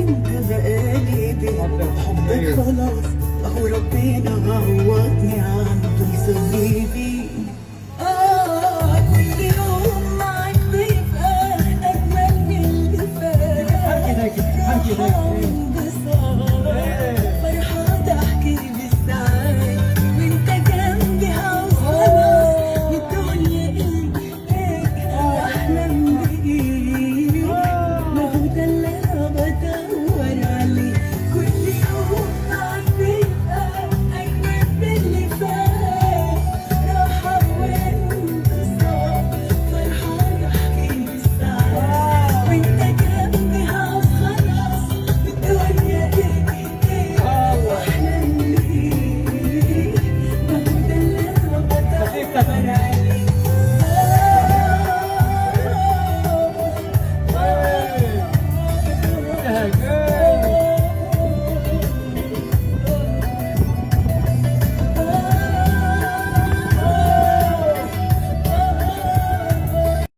انت بقالي حبك خلاص، اهو ربنا عوضني عنده يسوي بيه. كل يوم معاك بيبقى اجمل من اللي فات. انبساط